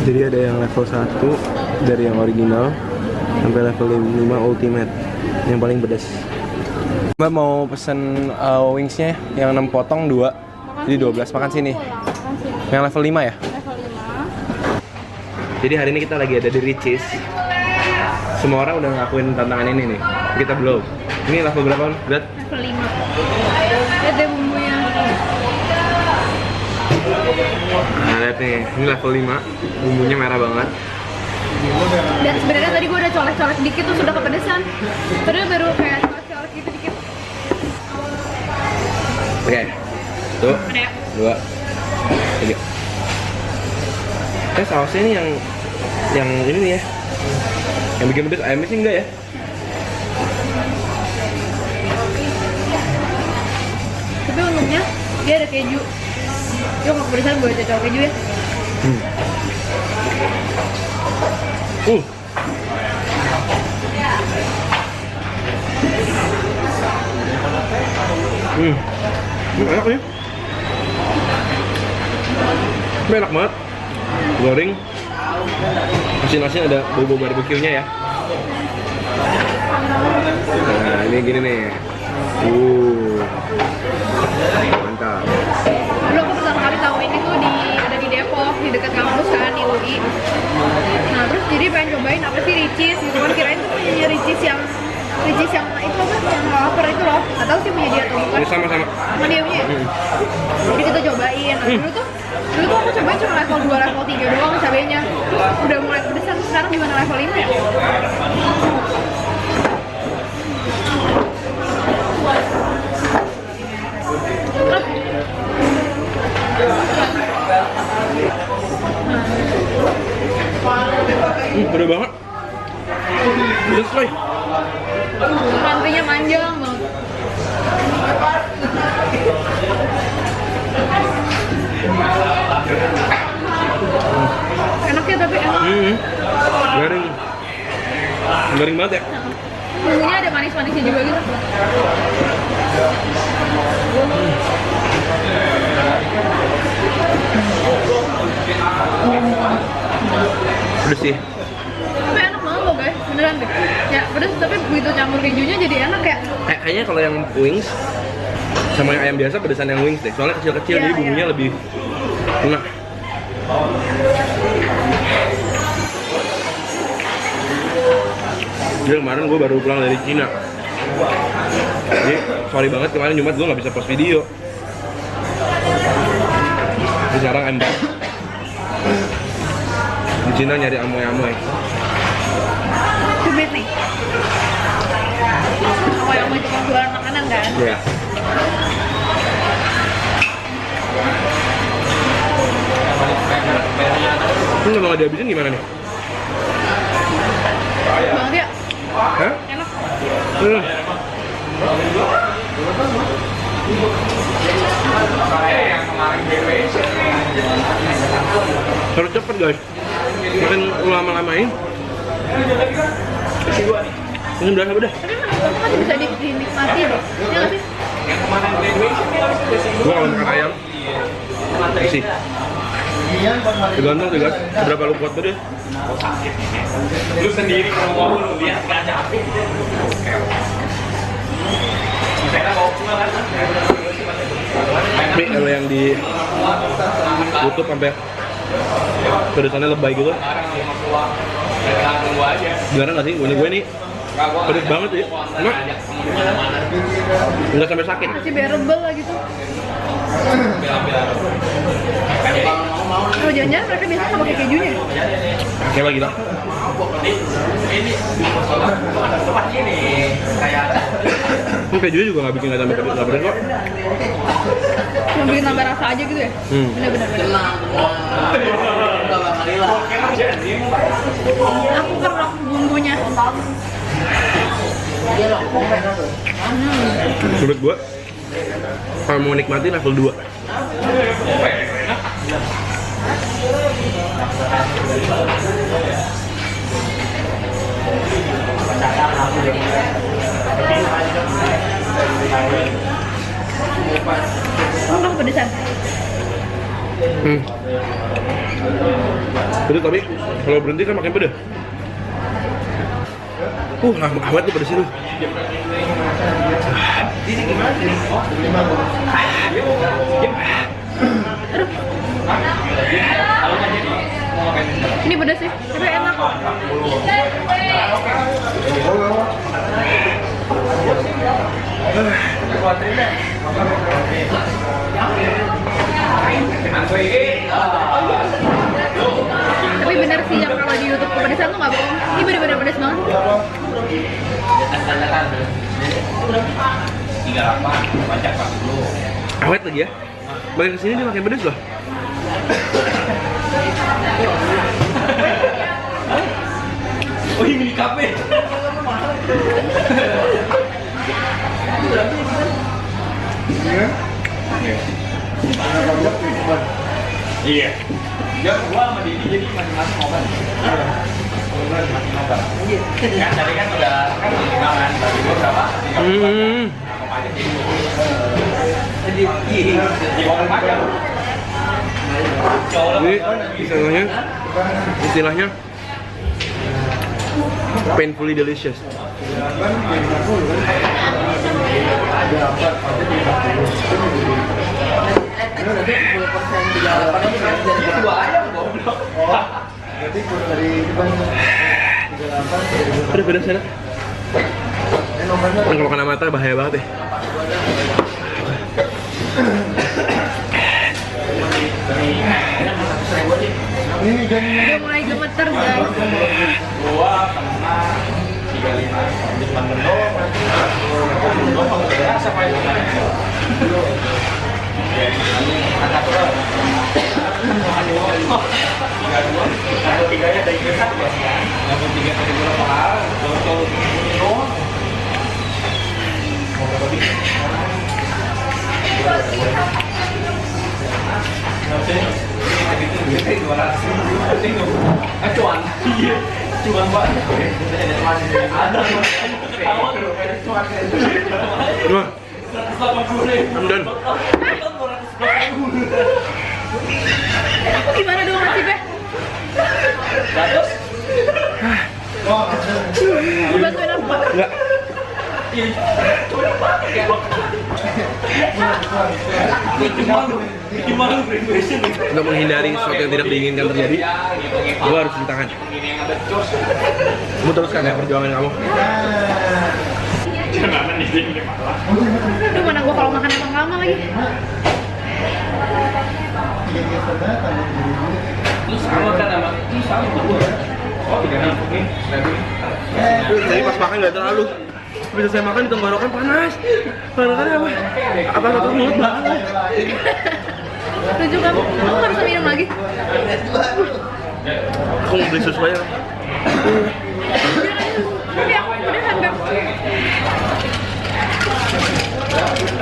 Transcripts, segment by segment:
Jadi ada yang level 1 dari yang original sampai level 5 ultimate yang paling pedas. Mbak mau pesen wingsnya yang 6 potong 2, jadi 12. Makan sini. Yang level 5 ya? Level 5. Jadi hari ini kita lagi ada di Ricis. Semua orang udah ngakuin tantangan ini nih. Kita belum. Ini level berapa, Berat? Level 5. Lihat deh bumbunya. Nah, lihat nih. Ini level 5. Bumbunya merah banget. Dan sebenarnya tadi gue udah colek-colek dikit tuh sudah kepedesan. Tadi baru kayak colek-colek gitu dikit. Oke. 1, Ada ya? 2, 3. Sausnya ini yang ini nih ya. Yang bikin pedes ayamnya sih enggak ya? Tapi untungnya dia ada keju. Yuk nggak kepedesan gue cocok keju ya. Uh. Enak nih. Ini enak banget. Goreng. Asin-asin ada bau-bau barbecue-nya ya. Nah, ini gini nih. Mantap. Dulu aku pertama kali tahu ini tuh ada di Depok, di dekat kampus kan, di UI. Nah terus jadi pengen cobain apa sih Ricis gitu kan, kirain tuh punya Ricis yang itu apa, yang lapar itu loh. Nggak tahu sih punya dia atau bukan. Ini sama-sama. Sama dia punya ya? Jadi kita cobain. Nah, dulu tuh aku cobain cuma level 2, level 3 doang cabenya. Udah mulai pedesan, sekarang gimana level 5 ya? Bener banget. Pedes coy. Rantinya panjang banget. Enak ya tapi enak. Garing. Garing banget ya. Bumbunya ada manis-manisnya juga gitu. Pedes sih. Tapi enak banget loh guys, beneran deh. Ya pedes tapi begitu campur kejunya jadi enak ya. Kayaknya kalau yang wings sama yang ayam biasa pedesan yang wings deh. Soalnya kecil-kecil Iya, jadi bumbunya lebih enak. Jadi kemarin gue baru pulang dari Cina. Jadi sorry banget kemarin Jumat gue nggak bisa post video. Jadi sekarang I'm back. Di Cina nyari amoy-amoy. Cubit nih. Aku yang mau tukang jualan makanan kan? Iya. Ini kalau nggak dihabisin gimana nih? Banget ya? Hah? Enak. Harus cepet guys. Makin lama-lamain. Ini berasa udah. Tapi menurut aku bisa dinikmati deh. Ya nggak sih? Gua kalau makan ayam isi. Tergantung sih guys, berapa lu kuat tadi. Lu sendiri kalau mau lu lihat nggak capek. Tapi kalau yang di YouTube sampai pedesannya lebay gitu, beneran nggak sih? Gue nih pedes banget ya, enak. Nggak sampai sakit. Masih bearable lah gitu. Oh jangan-jangan mereka biasa nggak pakai kejunya ya? Kayak lagi lah. Kejunya juga nggak bikin nggak tambah nggak pedes kok. Cuma bikin nambah rasa aja gitu ya? Bener-bener. Aku kerok bumbunya. Menurut gua kalau mau nikmati level 2. Emang pedesan? Pedes tapi kalau berhenti kan makin pedes. Awet tuh pedesnya tuh. Ini pedas sih, tapi enak kok. Tapi bener sih yang kalau di YouTube kepedesan tuh nggak bohong. Ini bener-bener pedes banget. Awet lagi ya. Makin kesini dia makin pedes loh. Oh ini di kafe. Iya. Ya gua sama Didi jadi masing-masing ngobat. Kan tadi kan udah kan undangan bagi gua berapa? Jadi istilahnya painfully delicious. Aduh pedas enak. Kalau kena mata bahaya banget ya. Udah mulai gemeter guys. Gua pernah 35 depan bendong. Gua kalau berasa apa itu? Ya, ini angkat turun. 32 dari besar ya. 63 dari berapa hal? Botol minum. Mau berapa biji? Cuan, iya, cuan banget. Aduh, I'm done. Gimana dong nasibnya? Dibantuin apa? Enggak. Untuk menghindari sesuatu yang tidak diinginkan terjadi, gue harus cuci tangan. Kamu teruskan ya perjuangan kamu. Aduh mana gua kalau makan emang lama lagi. Jadi pas makan nggak terlalu. Bisa saya makan di tenggorokan panas. Tenggorokannya apa? Apa satu mulut banget? Setuju kamu? Kamu nggak bisa minum lagi? Aku mau beli susu aja. Tapi aku pedesan Beb.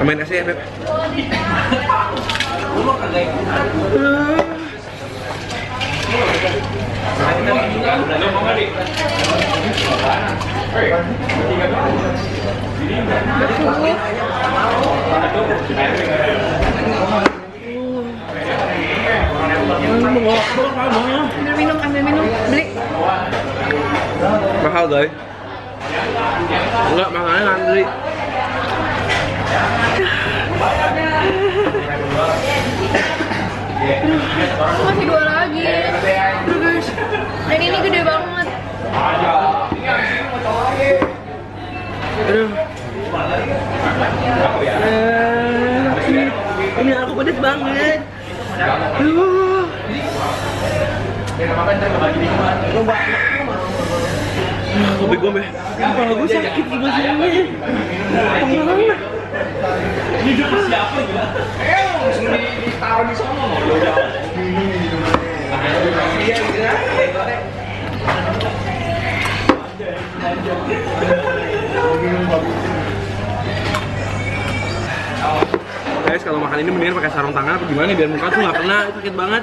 Tambahin kasih ya Beb. Ambil minum, beli. Mahal guys. Enggak, mahalnya ngantri. Masih 2 lagi. Aduh guys. Dan ini gede banget. Aduh. Ini aku pedes banget. Aduh. Kopi gue meh. Kepala gue sakit di sini. Pengen. Ini juga siapa juga? Langsung ditaruh di sana mau udah. Iya, Guys, kalau makan ini mendingan pakai sarung tangan apa gimana biar muka tuh nggak kena, sakit banget.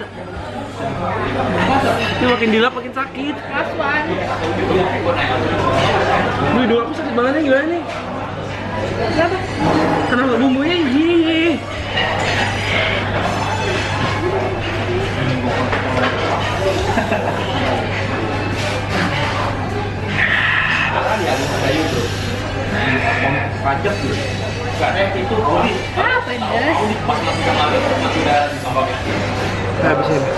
Ini makin dilap makin sakit. Last one. Duh, hidung aku sakit banget nih, gimana nih? Berapa? Kenapa bumbunya gini? pajak gitu. Karena itu unik. Ah, pedas. Unik pas nasi kemarin masih udah ditambah ya. Habis ini.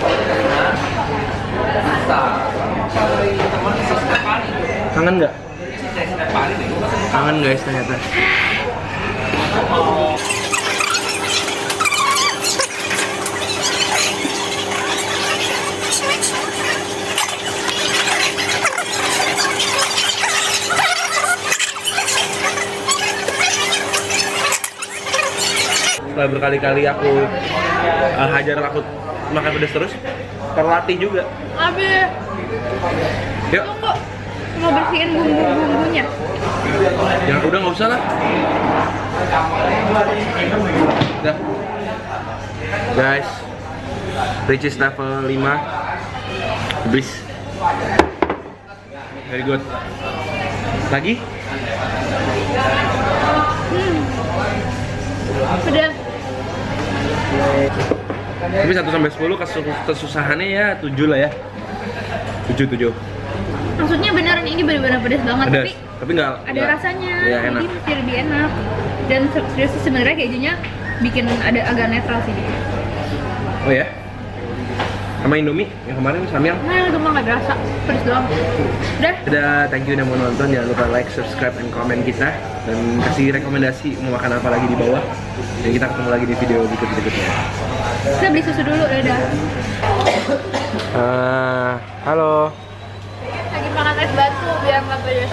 Kangen nggak? Kangen guys ternyata. Setelah berkali-kali aku hajar aku makan pedas terus, terlatih juga. Habis. Yuk. Tunggu. Mau bersihin bumbu-bumbunya. Ya udah nggak usah lah. Udah. Guys, Ricis level 5 habis. Very good. Lagi? Pedas. Tapi 1-10 kesusahannya ya 7 lah ya. 7. Maksudnya beneran ini benar-benar pedas banget, Pedas. Tapi nggak ada rasanya. Iya, enak. Jadi masih lebih enak. Dan serius sebenarnya kejunya bikin ada agak netral sih. Oh ya? Sama Indomie yang kemarin Samyang. Nah, itu mah nggak berasa, pedas doang. Udah. Udah, thank you udah mau nonton. Jangan lupa like, subscribe, dan komen kita. Dan kasih rekomendasi mau makan apa lagi di bawah. Dan kita ketemu lagi di video berikutnya. Kita beli susu dulu, dadah. Halo. Lagi makan es batu biar nggak pedas.